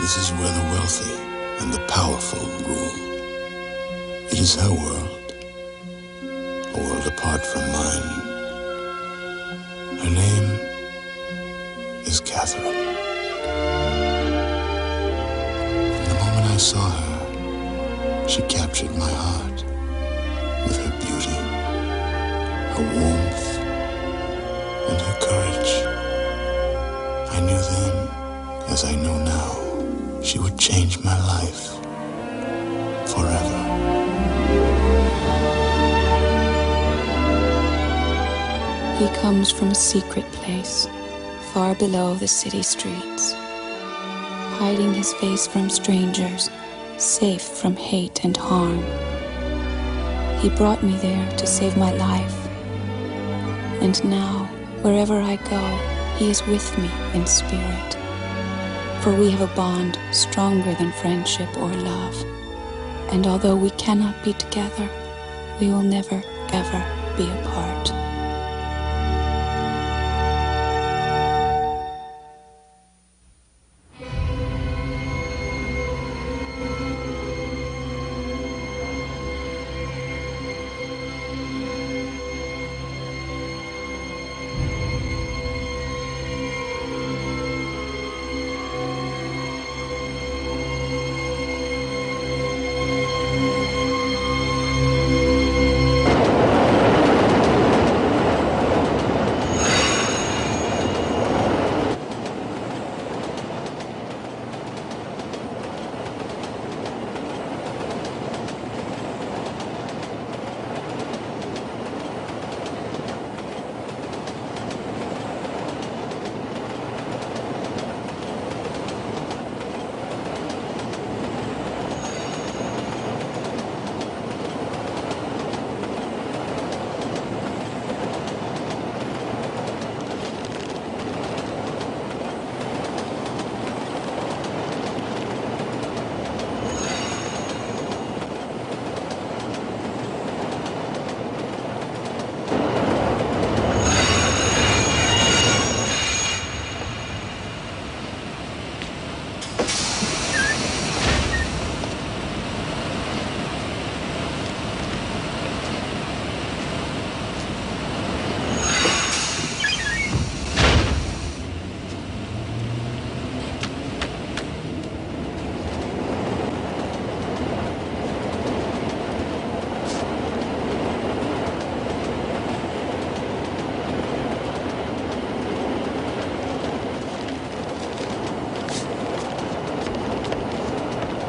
This is where the wealthy and the powerful rule. It is her world, a world apart from mine. Her name is Catherine. From the moment I saw her, she captured my heart with her beauty, her warmth, and her courage. I knew then, as I know now, she would change my life forever. He comes from a secret place, far below the city streets, hiding his face from strangers, safe from hate and harm. He brought me there to save my life. And now, wherever I go, he is with me in spirit. For we have a bond stronger than friendship or love. And although we cannot be together, we will never, ever be apart.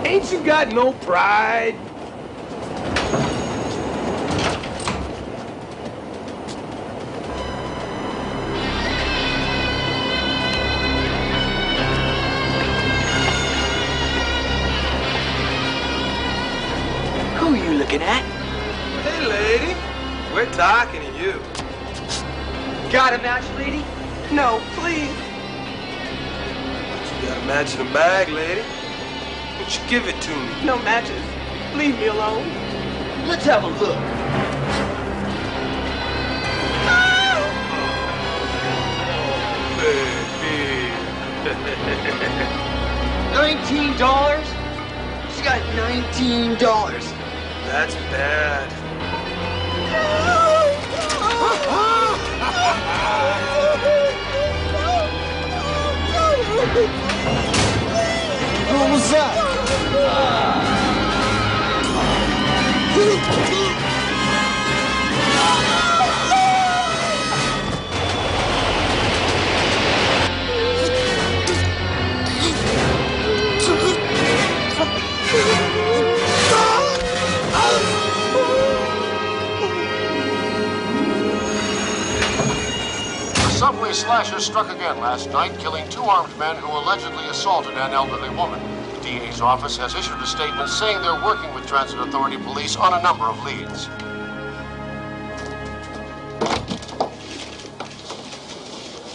Ain't you got no pride? Who are you looking at? Hey, lady. We're talking to you. Got a match, lady? No, please. You got a match in the bag, lady. Won't you give it to me? No matches. Leave me alone. Let's have a look. $19? She got $19. That's bad. What was that? A subway slasher struck again last night, killing 2 armed men who allegedly assaulted an elderly woman. The DA's office has issued a statement saying they're working with Transit Authority police on a number of leads.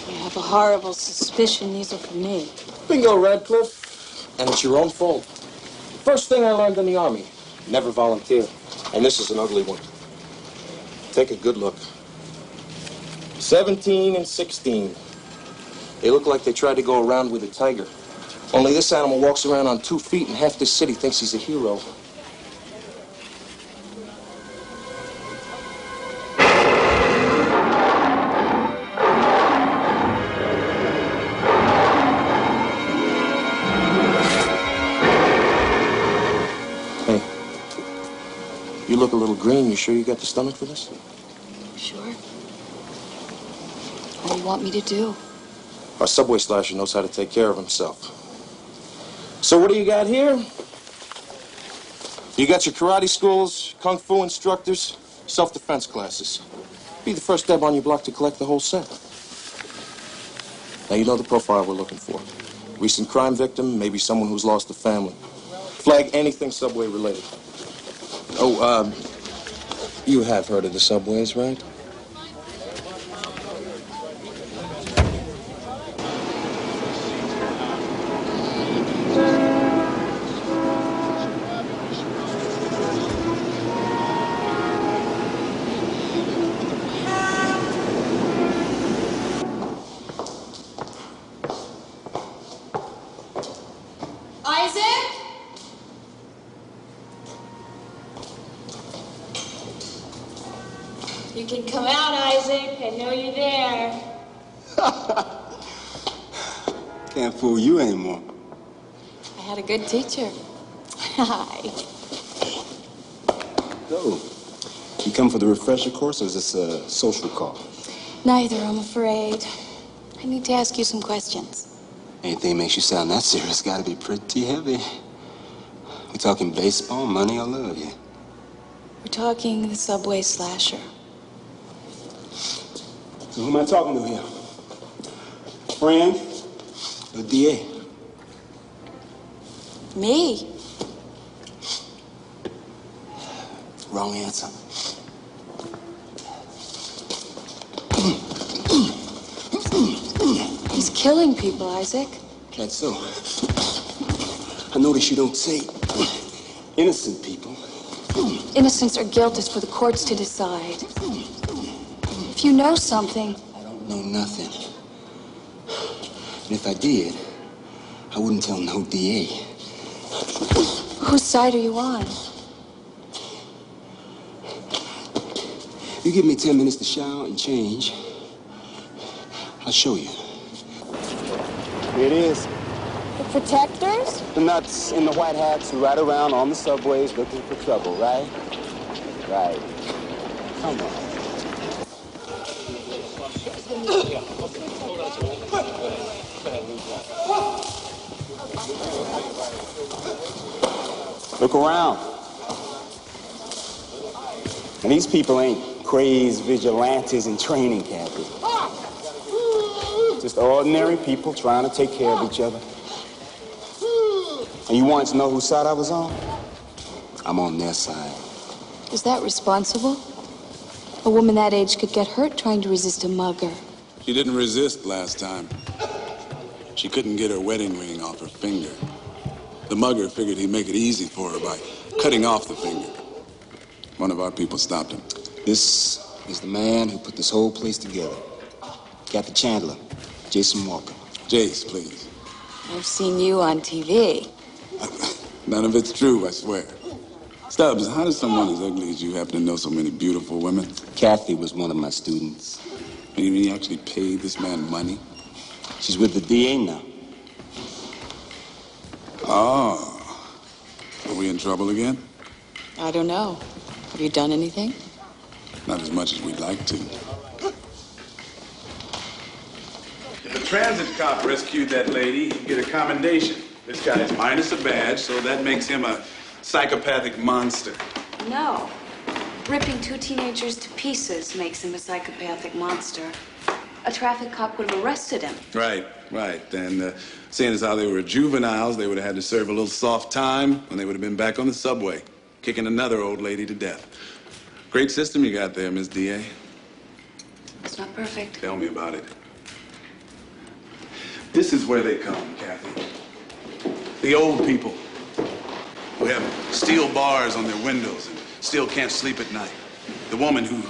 I have a horrible suspicion these are for me. Bingo, Radcliffe. And it's your own fault. First thing I learned in the Army, never volunteer. And this is an ugly one. Take a good look. 17 and 16. They look like they tried to go around with a tiger. Only this animal walks around on 2 feet and half this city thinks he's a hero. Hey, you look a little green. You sure you got the stomach for this? Sure. What do you want me to do? Our subway slasher knows how to take care of himself. So what do you got here? You got your karate schools, kung fu instructors, self-defense classes. Be the first deb on your block to collect the whole set. Now you know the profile we're looking for. Recent crime victim, maybe someone who's lost a family. Flag anything subway related. Oh, you have heard of the subways, right? Isaac? You can come out, Isaac. I know you're there. Can't fool you anymore. I had a good teacher. Hi. So, you come for the refresher course, or is this a social call? Neither, I'm afraid. I need to ask you some questions. Anything makes you sound that serious, gotta be pretty heavy. We talking baseball, money, or love, yeah? We're talking the subway slasher. So who am I talking to here? Friend or DA? Me? Wrong answer. He's killing people, Isaac. That's so. I notice you don't say innocent people. Innocence or guilt is for the courts to decide. If you know something... I don't know nothing. And if I did, I wouldn't tell no DA. Whose side are you on? You give me 10 minutes to shower and change, I'll show you. Here it is. The protectors? The nuts in the white hats who ride around on the subways looking for trouble, right? Right. Come on. Look around. And these people ain't crazed vigilantes in training camps. Just ordinary people trying to take care of each other. And you wanted to know whose side I was on? I'm on their side. Is that responsible? A woman that age could get hurt trying to resist a mugger. She didn't resist last time. She couldn't get her wedding ring off her finger. The mugger figured he'd make it easy for her by cutting off the finger. One of our people stopped him. This is the man who put this whole place together. Captain Chandler, Jason Walker. Jace, please. I've seen you on TV. None of it's true, I swear. Stubbs, how does someone as ugly as you happen to know so many beautiful women? Kathy was one of my students. You mean you actually paid this man money? She's with the DA now. Oh. Are we in trouble again? I don't know. Have you done anything? Not as much as we'd like to. If a transit cop rescued that lady, he'd get a commendation. This guy's minus a badge, so that makes him a psychopathic monster. No. Ripping 2 teenagers to pieces makes him a psychopathic monster. A traffic cop would have arrested him. Right. And seeing as how they were juveniles, they would have had to serve a little soft time, and they would have been back on the subway, kicking another old lady to death. Great system you got there, Miss DA. It's not perfect. Tell me about it. This is where they come, Kathy. The old people who have steel bars on their windows and still can't sleep at night. The woman who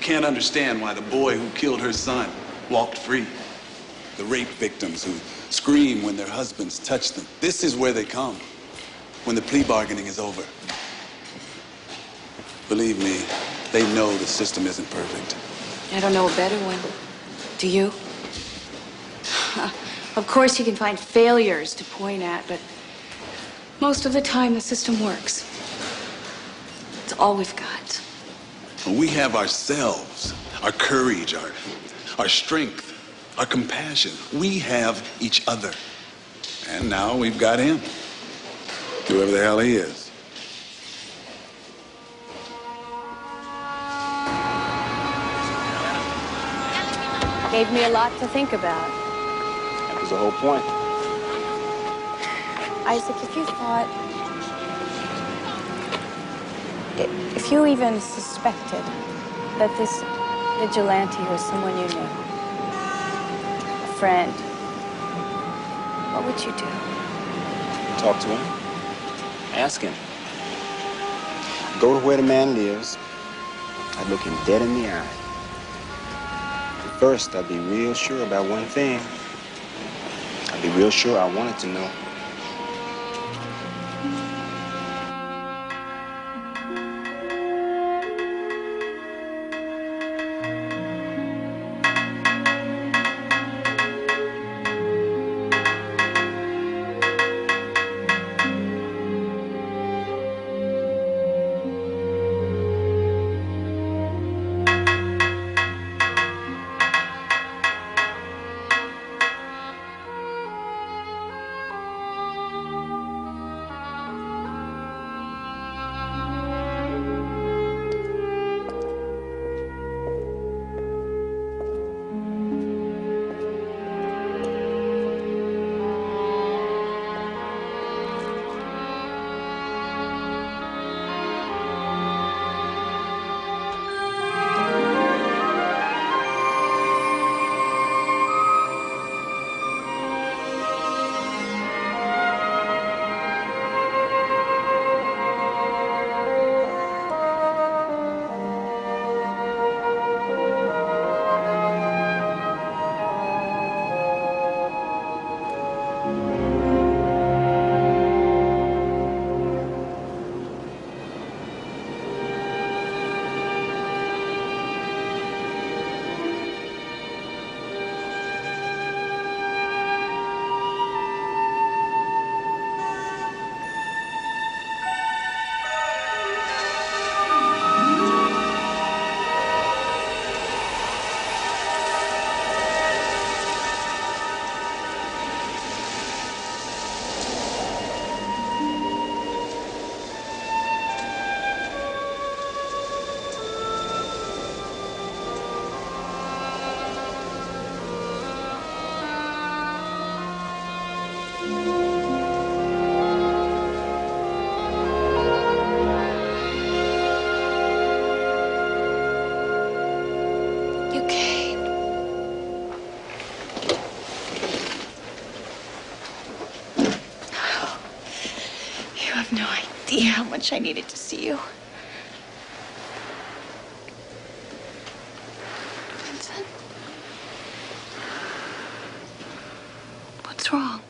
can't understand why the boy who killed her son walked free. The rape victims who scream when their husbands touch them. This is where they come when the plea bargaining is over. Believe me, they know the system isn't perfect. I don't know a better one. Do you? Of course you can find failures to point at, but most of the time the system works. It's all we've got. We have ourselves, our courage, our strength, our compassion. We have each other. And now we've got him. Whoever the hell he is. Gave me a lot to think about. That was the whole point. Isaac, if you even suspected that this vigilante was someone you knew, a friend, what would you do? Talk to him. Ask him. Go to where the man lives. I'd look him dead in the eye. First, I'd be real sure about one thing. I'd be real sure I wanted to know. How much I needed to see you. Vincent? What's wrong?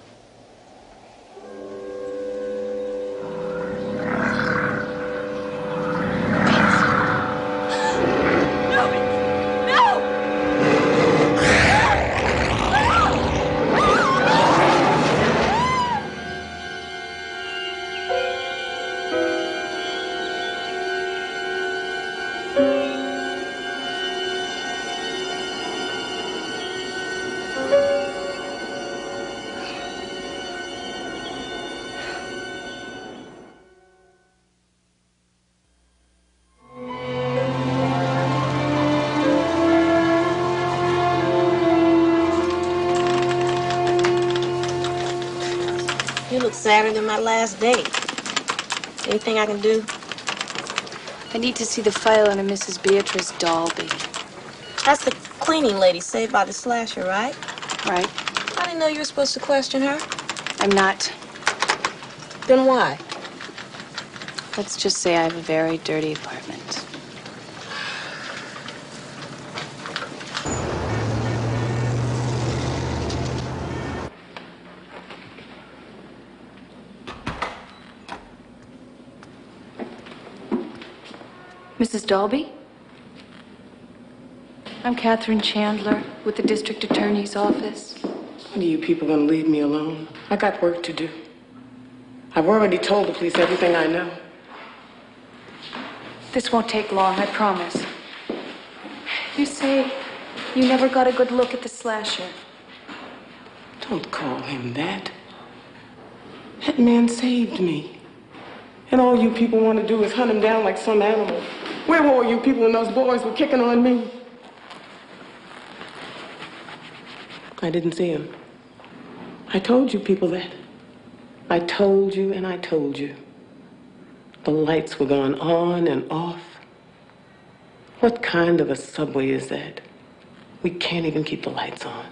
You look sadder than my last date. Anything I can do? I need to see the file on a Mrs. Beatrice Dalby. That's the cleaning lady saved by the slasher, right? Right. I didn't know you were supposed to question her. I'm not. Then why? Let's just say I have a very dirty apartment. Mrs. Dalby? I'm Catherine Chandler with the district attorney's office. When are you people gonna leave me alone? I got work to do. I've already told the police everything I know. This won't take long, I promise. You say you never got a good look at the slasher. Don't call him that. That man saved me. And all you people want to do is hunt him down like some animal. Where were you people when those boys were kicking on me? I didn't see him. I told you people that. I told you and I told you. The lights were going on and off. What kind of a subway is that? We can't even keep the lights on.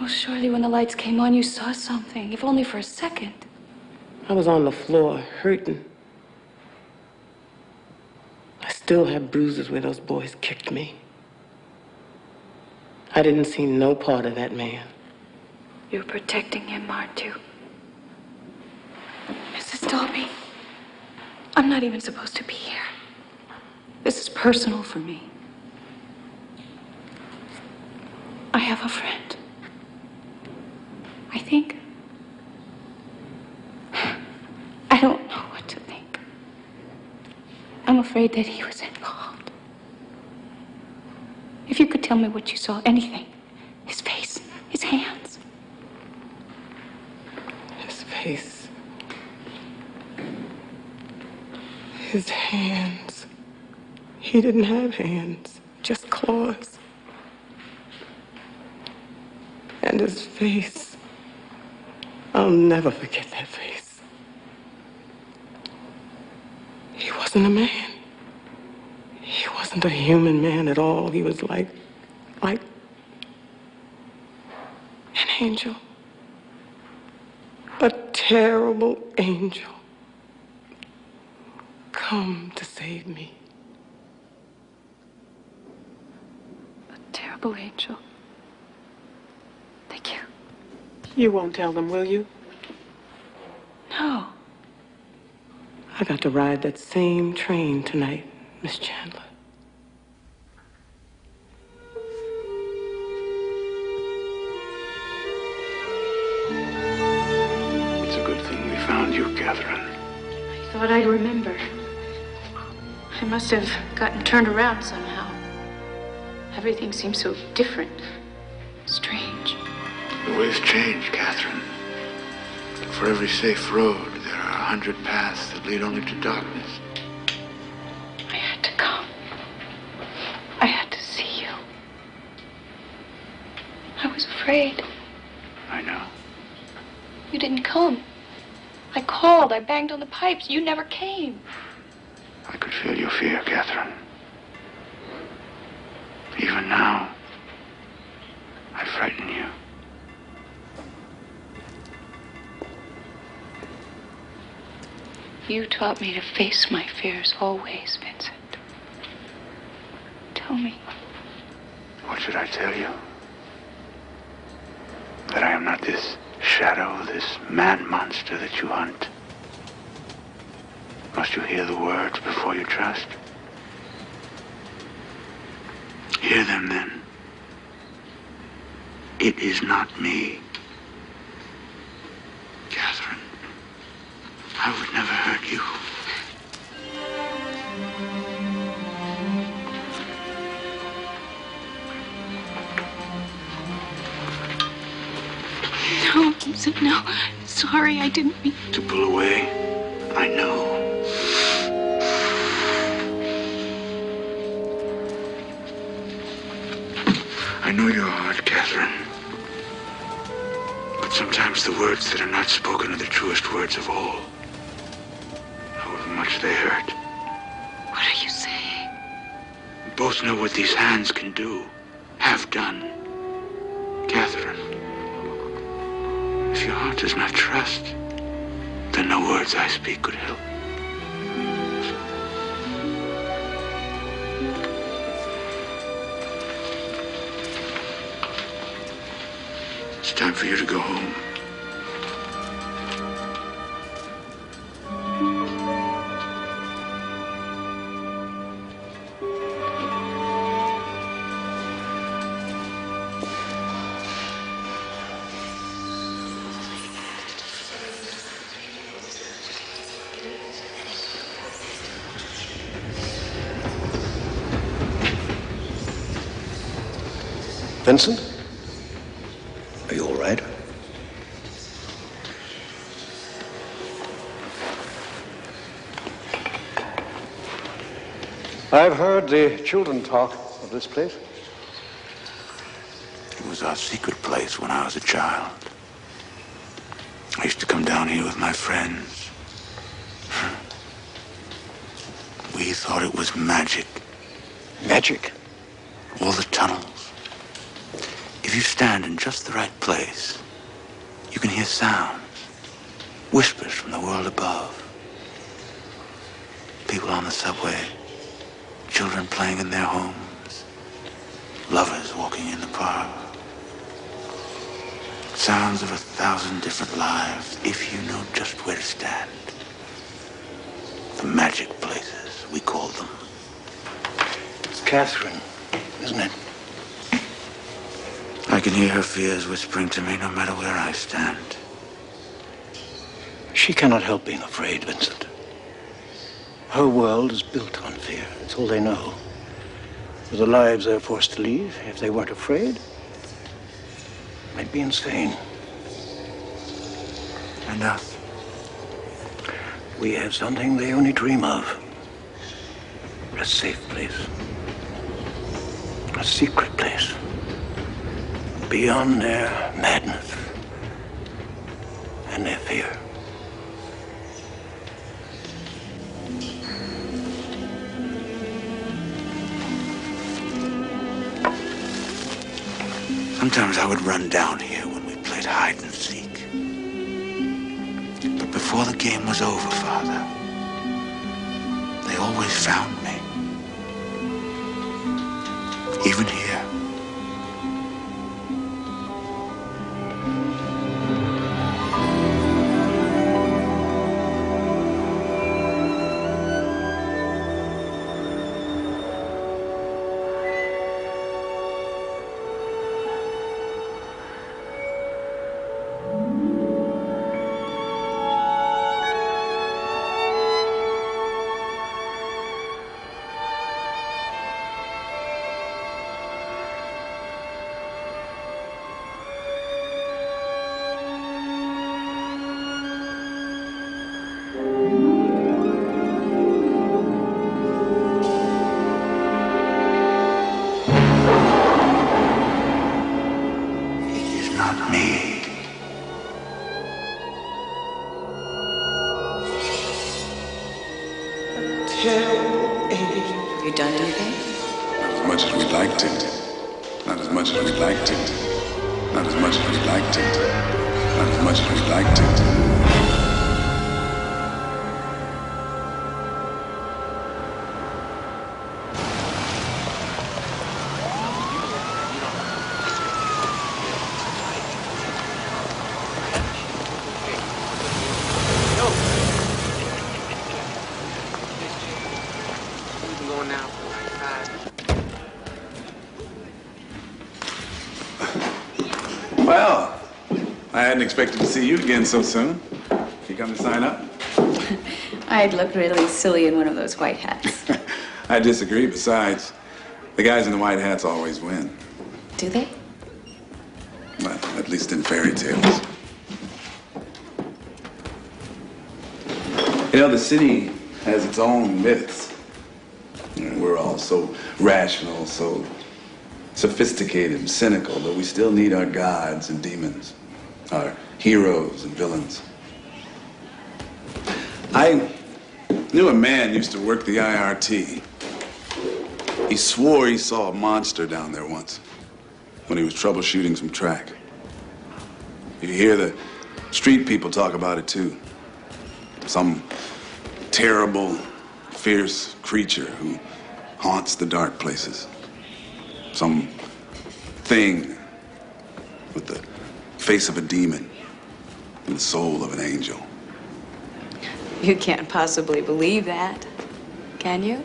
Oh, surely when the lights came on, you saw something, if only for a second. I was on the floor, hurting. I still have bruises where those boys kicked me. I didn't see no part of that man. You're protecting him, aren't you? Mrs. Dalby, I'm not even supposed to be here. This is personal for me. I have a friend. I think. I don't know what to think. I'm afraid that he was involved. If you could tell me what you saw, anything. His face, his hands. His face. His hands. He didn't have hands, just claws. And his face. I'll never forget that face. He wasn't a man. He wasn't a human man at all. He was like an angel. A terrible angel. Come to save me. A terrible angel. Thank you. You won't tell them, will you? No. I got to ride that same train tonight, Miss Chandler. It's a good thing we found you, Catherine. I thought I'd remember. I must have gotten turned around somehow. Everything seems so different. Strange. The ways change, Catherine. For every safe road, there are 100 paths that lead only to darkness. I had to come. I had to see you. I was afraid. I know. You didn't come. I called. I banged on the pipes. You never came. I could feel your fear, Catherine. Even now, I frighten you. You taught me to face my fears always, Vincent. Tell me. What should I tell you? That I am not this shadow, this man-monster that you hunt. Must you hear the words before you trust? Hear them then. It is not me. Catherine, I would never hurt you. No, Vincent, no. Sorry, I didn't mean to pull away. I know. I know your heart, Catherine. But sometimes the words that are not spoken are the truest words of all. However much they hurt. What are you saying? We both know what these hands can do, have done. Catherine, if your heart does not trust, then no words I speak could help. It's time for you to go home. Vincent? Are you all right? I've heard the children talk of this place. It was our secret place when I was a child. I used to come down here with my friends. We thought it was magic. Magic? All the tunnels. If you stand in just the right place, you can hear sounds, whispers from the world above. People on the subway, children playing in their homes, lovers walking in the park. Sounds of 1,000 different lives, if you know just where to stand. The magic places, we call them. It's Catherine, isn't it? I can hear her fears whispering to me no matter where I stand. She cannot help being afraid, Vincent. Her world is built on fear. It's all they know. For the lives they're forced to lead, if they weren't afraid, they'd be insane. And us? We have something they only dream of. A safe place. A secret place. Beyond their madness and their fear. Sometimes I would run down here when we played hide and seek. But before the game was over, Father, they always found me. Even here. Have you done anything? Not as much as we'd like to. Not as much as we'd like to. Not as much as we'd like to. Not as much as we'd like to. Well, I hadn't expected to see you again so soon. You come to sign up? I'd look really silly in one of those white hats. I disagree. Besides, the guys in the white hats always win. Do they? Well, at least in fairy tales. You know, the city has its own myths. You know, we're all so rational, so sophisticated and cynical, but we still need our gods and demons, our heroes and villains. I knew a man used to work the IRT. He swore he saw a monster down there once when he was troubleshooting some track. You hear the street people talk about it too. Some terrible, fierce creature who haunts the dark places. Some thing with the face of a demon and the soul of an angel. You can't possibly believe that, can you?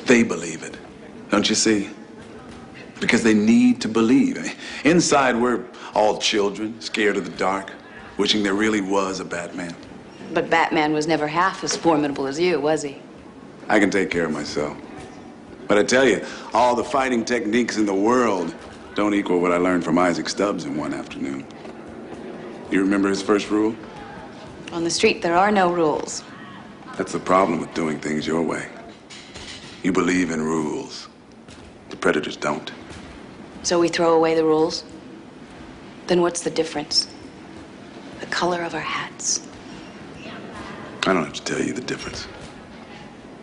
They believe it, don't you see? Because they need to believe. I mean, inside, we're all children, scared of the dark, wishing there really was a Batman. But Batman was never half as formidable as you, was he? I can take care of myself. But I tell you, all the fighting techniques in the world don't equal what I learned from Isaac Stubbs in one afternoon. You remember his first rule? On the street, there are no rules. That's the problem with doing things your way. You believe in rules. The predators don't. So we throw away the rules? Then what's the difference? The color of our hats. I don't have to tell you the difference.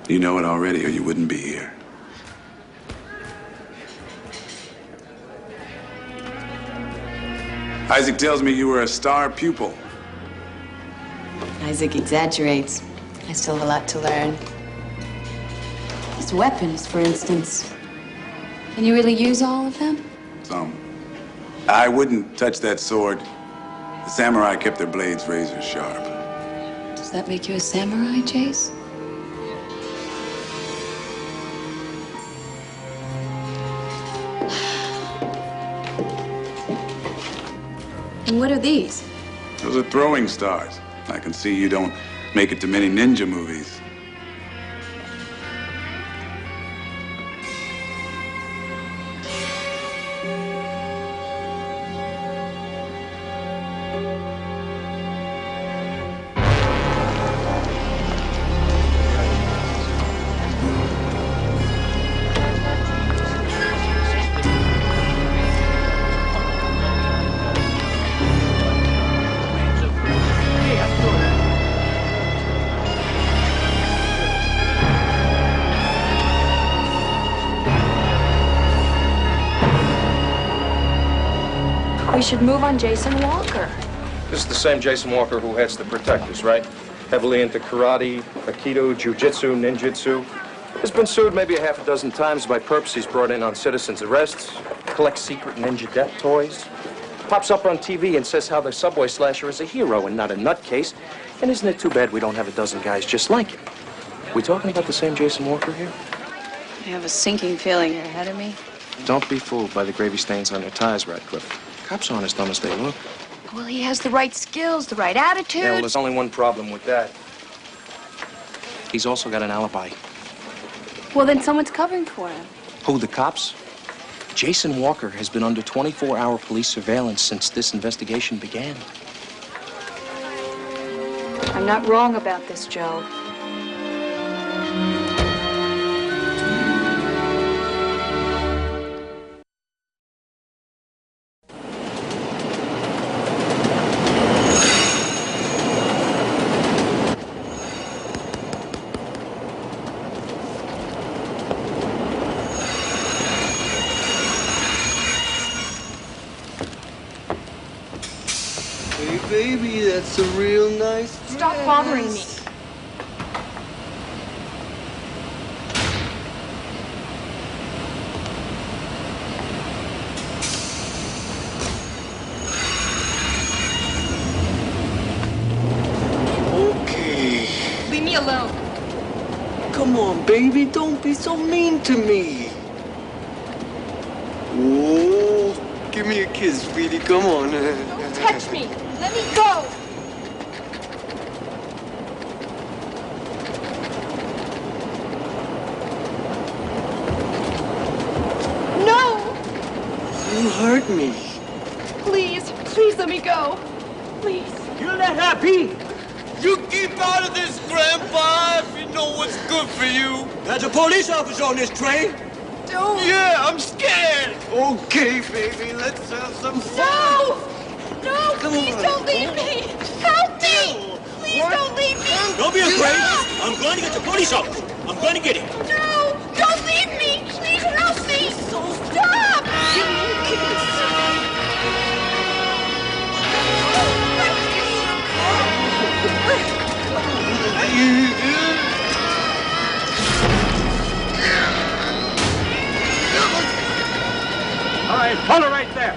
You know it already, or you wouldn't be here. Isaac tells me you were a star pupil. Isaac exaggerates. I still have a lot to learn. His weapons, for instance. Can you really use all of them? Some. I wouldn't touch that sword. The samurai kept their blades razor sharp. Does that make you a samurai, Jace? And what are these? Those are throwing stars. I can see you don't make it to many ninja movies. We should move on Jason Walker. This is the same Jason Walker who heads the Protectors, right? Heavily into karate, aikido, jujitsu, ninjutsu. Has been sued maybe a half a dozen times by perps he's brought in on citizens' arrests, collects secret ninja death toys, pops up on TV and says how the subway slasher is a hero and not a nutcase. And isn't it too bad we don't have a dozen guys just like him? We talking about the same Jason Walker here? I have a sinking feeling you're ahead of me. Don't be fooled by the gravy stains on your ties, Radcliffe. Cops aren't as dumb as they look. Well, he has the right skills, the right attitude. Yeah, well, there's only one problem with that. He's also got an alibi. Well, then someone's covering for him. Who, the cops? Jason Walker has been under 24-hour police surveillance since this investigation began. I'm not wrong about this, Joe. Baby, that's a real nice dress. Stop bothering me. Okay. Leave me alone. Come on, baby, don't be so mean to me. Oh, give me a kiss, sweetie, come on. Don't touch me. Let me go. No! You hurt me. Please, please let me go. Please. You're not happy? You keep out of this, Grandpa, if you know what's good for you. There's a police officer on this train. Don't. Yeah, I'm scared. Okay, baby, let's have some fun. No! No, Come please on. don't leave me! Help me! Please don't leave me! Don't be afraid. Stop! I'm going to get the police officer. I'm going to get him. No! Don't leave me! Please help me! Stop! Give me a kiss. All right, hold her right there.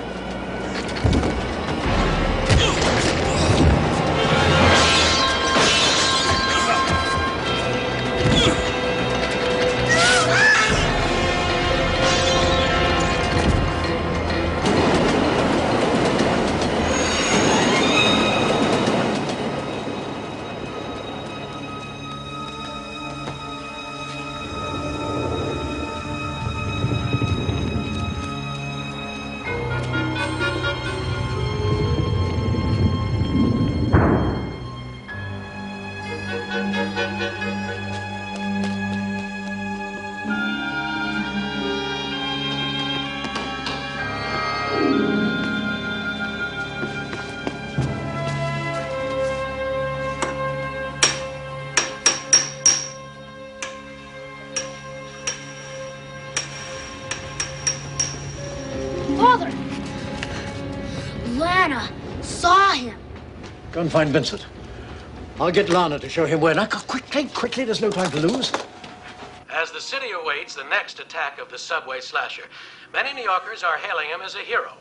Go and find Vincent. I'll get Lana to show him where. Now, quickly, there's no time to lose. As the city awaits the next attack of the subway slasher, many New Yorkers are hailing him as a hero,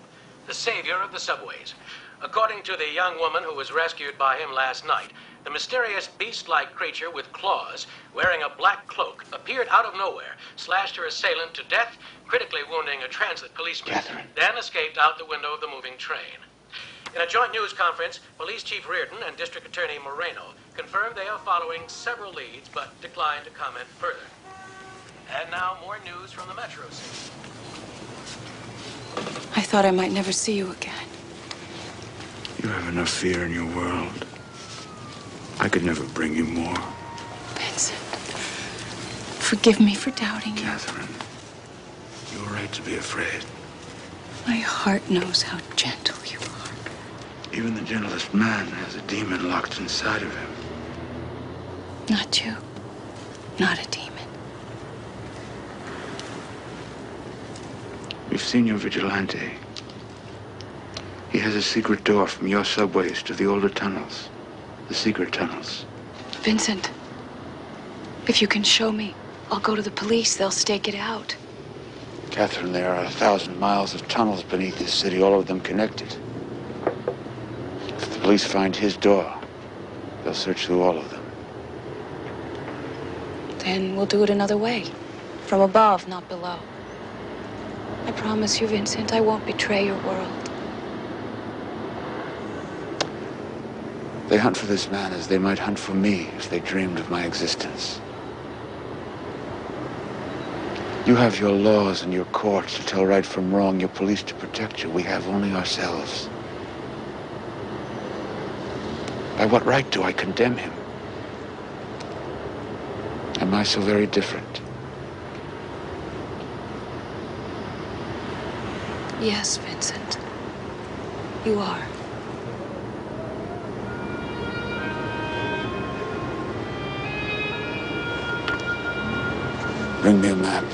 the savior of the subways. According to the young woman who was rescued by him last night, the mysterious beast-like creature with claws, wearing a black cloak, appeared out of nowhere, slashed her assailant to death, critically wounding a transit policeman, then escaped out the window of the moving train. In a joint news conference, Police Chief Reardon and District Attorney Moreno confirmed they are following several leads, but declined to comment further. And now, more news from the Metro City. I thought I might never see you again. You have enough fear in your world. I could never bring you more. Vincent, forgive me for doubting you. Catherine, you're right to be afraid. My heart knows how gentle you are. Even the gentlest man has a demon locked inside of him. Not you. Not a demon. We've seen your vigilante. He has a secret door from your subways to the older tunnels. The secret tunnels. Vincent, if you can show me, I'll go to the police. They'll stake it out. Catherine, there are 1,000 miles of tunnels beneath this city, all of them connected. If the police find his door, they'll search through all of them. Then we'll do it another way. From above, not below. I promise you, Vincent, I won't betray your world. They hunt for this man as they might hunt for me if they dreamed of my existence. You have your laws and your courts to tell right from wrong, your police to protect you. We have only ourselves. By what right do I condemn him? Am I so very different? Yes, Vincent. You are. Bring me a map.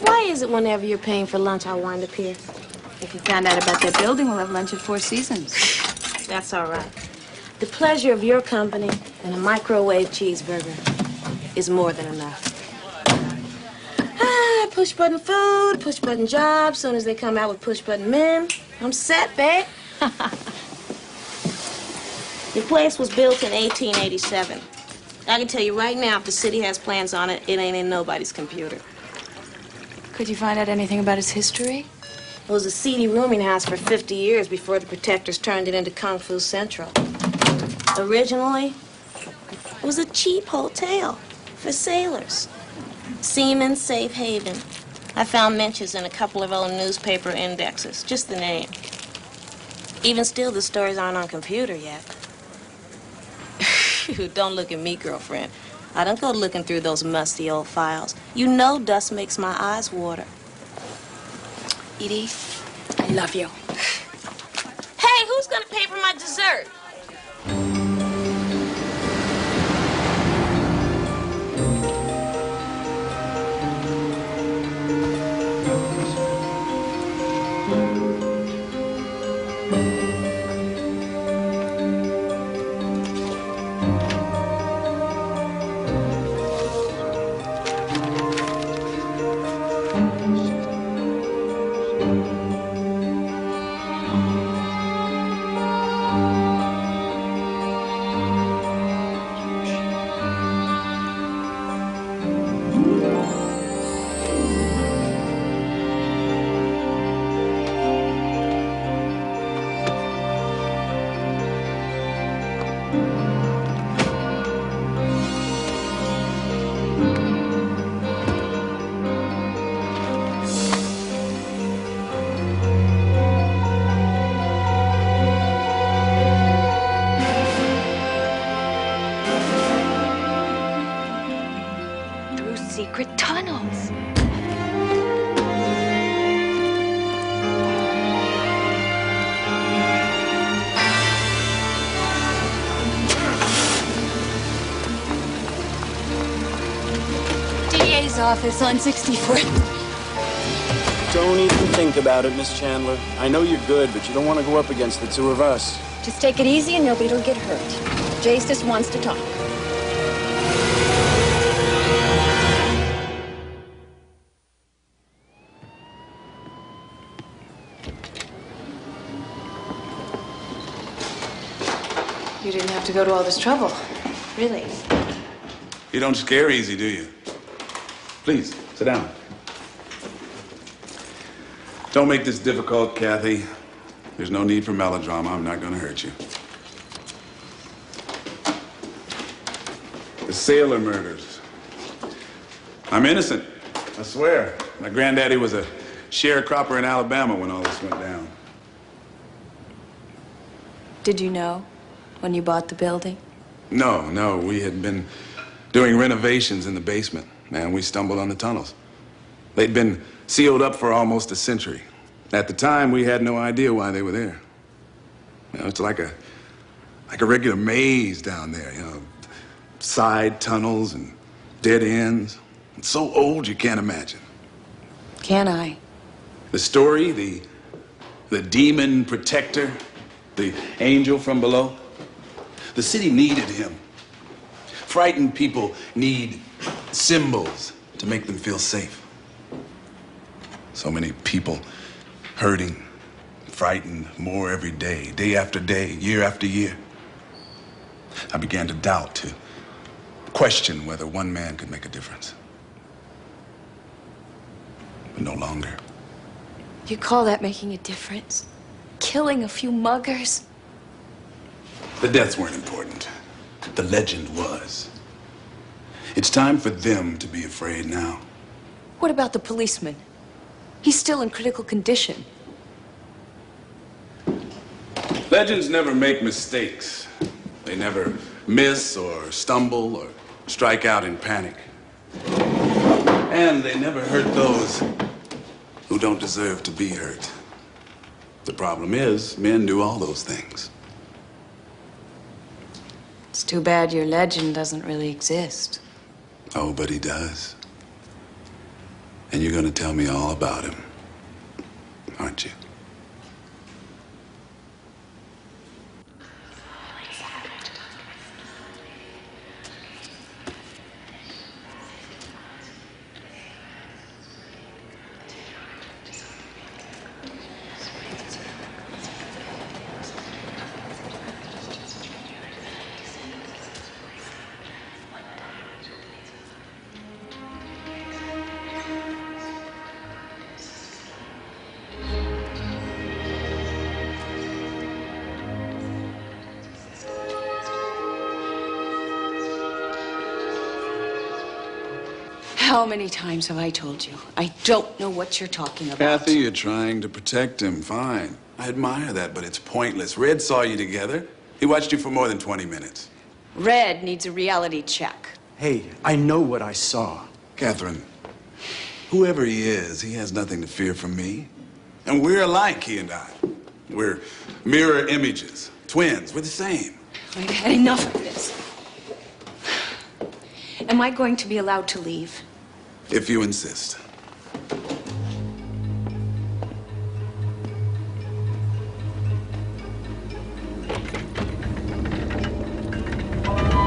Why is it whenever you're paying for lunch, I wind up here? If you found out about that building, we'll have lunch at Four Seasons. That's all right. The pleasure of your company and a microwave cheeseburger is more than enough. Push-button food, push-button jobs. Soon as they come out with push-button men, I'm set, babe. Your place was built in 1887. I can tell you right now, if the city has plans on it, it ain't in nobody's computer. Could you find out anything about its history? It was a seedy rooming house for 50 years before the protectors turned it into Kung Fu Central. Originally, it was a cheap hotel for sailors. Seaman's Safe Haven. I found mentions in a couple of old newspaper indexes, just the name. Even still, the stories aren't on computer yet. Don't look at me, girlfriend. I don't go looking through those musty old files. You know dust makes my eyes water. Edie, I love you. Hey, who's gonna pay for my dessert? secret tunnels. DA's office on 64th. Don't even think about it, Miss Chandler. I know you're good, but you don't want to go up against the two of us. Just take it easy and nobody will get hurt. Jace just wants to talk. You didn't have to go to all this trouble. Really? You don't scare easy, do you? Please, sit down. Don't make this difficult, Kathy. There's no need for melodrama. I'm not going to hurt you. The Sailor murders. I'm innocent, I swear. My granddaddy was a sharecropper in Alabama when all this went down. Did you know when you bought the building? No, we had been doing renovations in the basement, and we stumbled on the tunnels. They'd been sealed up for almost a century. At the time, we had no idea why they were there. You know, it's like a regular maze down there, you know, side tunnels and dead ends. It's so old you can't imagine. Can I? The story, the demon protector, the angel from below. The city needed him. Frightened people need symbols to make them feel safe. So many people hurting, frightened more every day, day after day, year after year. I began to doubt, to question whether one man could make a difference. But no longer. You call that making a difference? Killing a few muggers? The deaths weren't important. The legend was. It's time for them to be afraid now. What about the policeman? He's still in critical condition. Legends never make mistakes. They never miss or stumble or strike out in panic. And they never hurt those who don't deserve to be hurt. The problem is, men do all those things. It's too bad your legend doesn't really exist. Oh, but he does. And you're going to tell me all about him, aren't you? How many times have I told you? I don't know what you're talking about. Kathy, you're trying to protect him. Fine. I admire that, but it's pointless. Red saw you together. He watched you for more than 20 minutes. Red needs a reality check. Hey, I know what I saw. Catherine, whoever he is, he has nothing to fear from me. And we're alike, he and I. We're mirror images, twins. We're the same. I've had enough of this. Am I going to be allowed to leave? If you insist.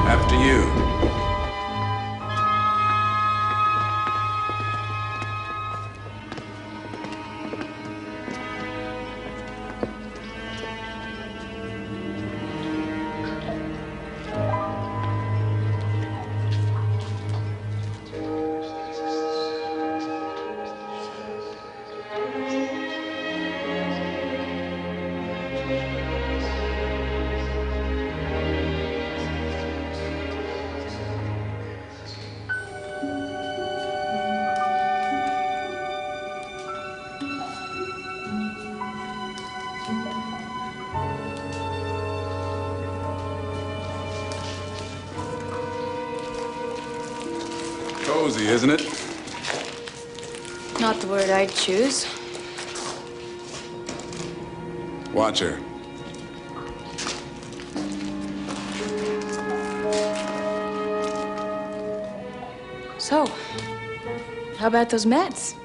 After you. Cozy, isn't it? Not the word I'd choose. Watch her. So, how about those Mets?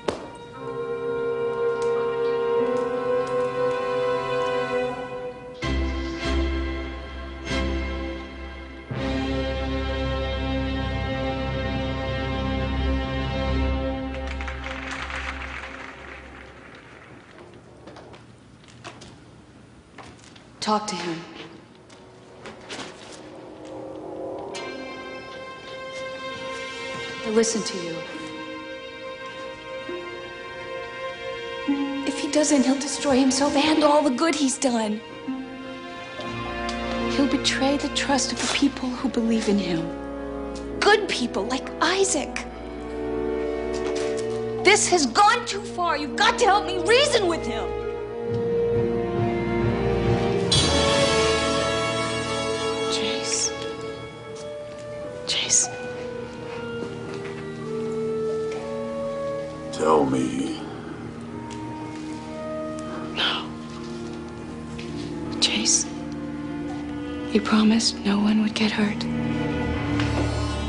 Talk to him. He'll listen to you. If he doesn't, he'll destroy himself and all the good he's done. He'll betray the trust of the people who believe in him. Good people like Isaac. This has gone too far. You've got to help me reason with him. Jace. Jace. Tell me. Jace, you promised no one would get hurt.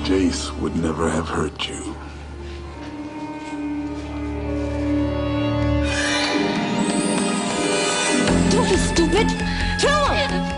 Jace would never have hurt you. Don't be stupid! Kill him!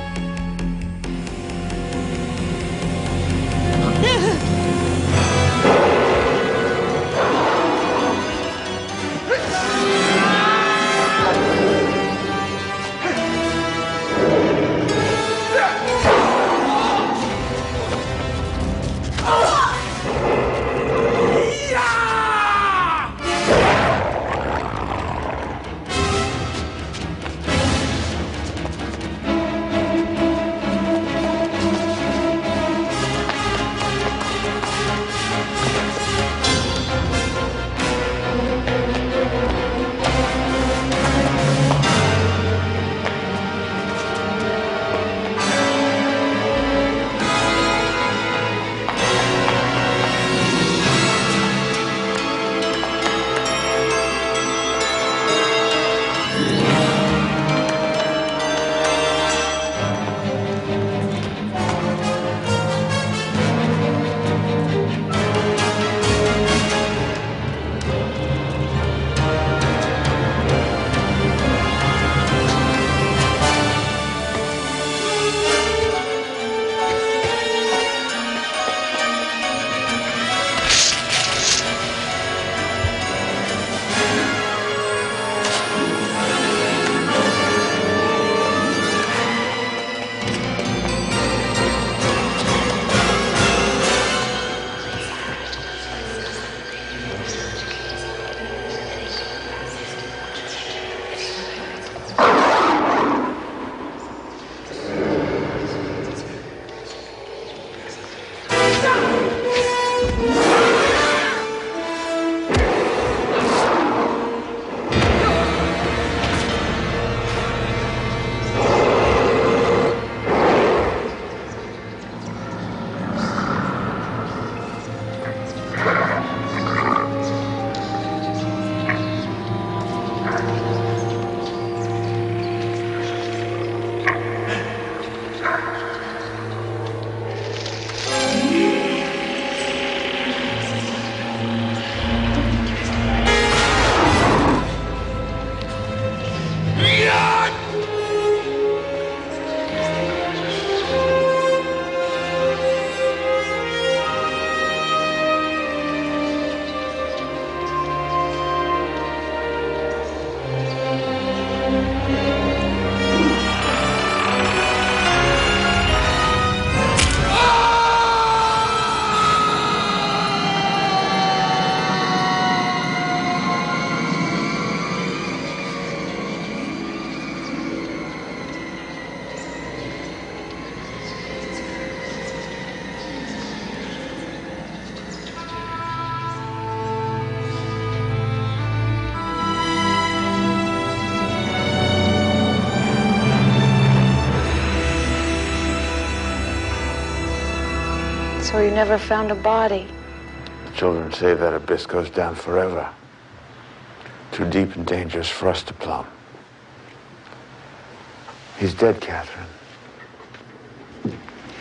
So you never found a body? The children say that abyss goes down forever. Too deep and dangerous for us to plumb. He's dead, Catherine.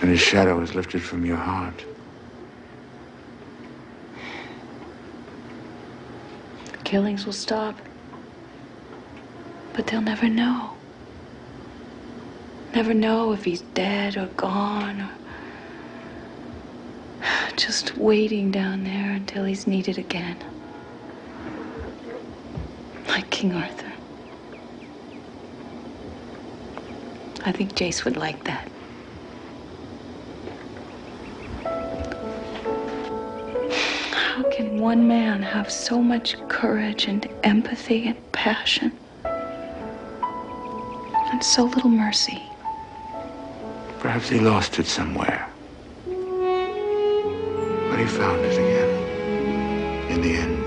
And his shadow is lifted from your heart. The killings will stop. But they'll never know. Never know if he's dead or gone or just waiting down there until he's needed again. Like King Arthur. I think Jace would like that. How can one man have so much courage and empathy and passion and so little mercy? Perhaps he lost it somewhere. But he found it again. In the end.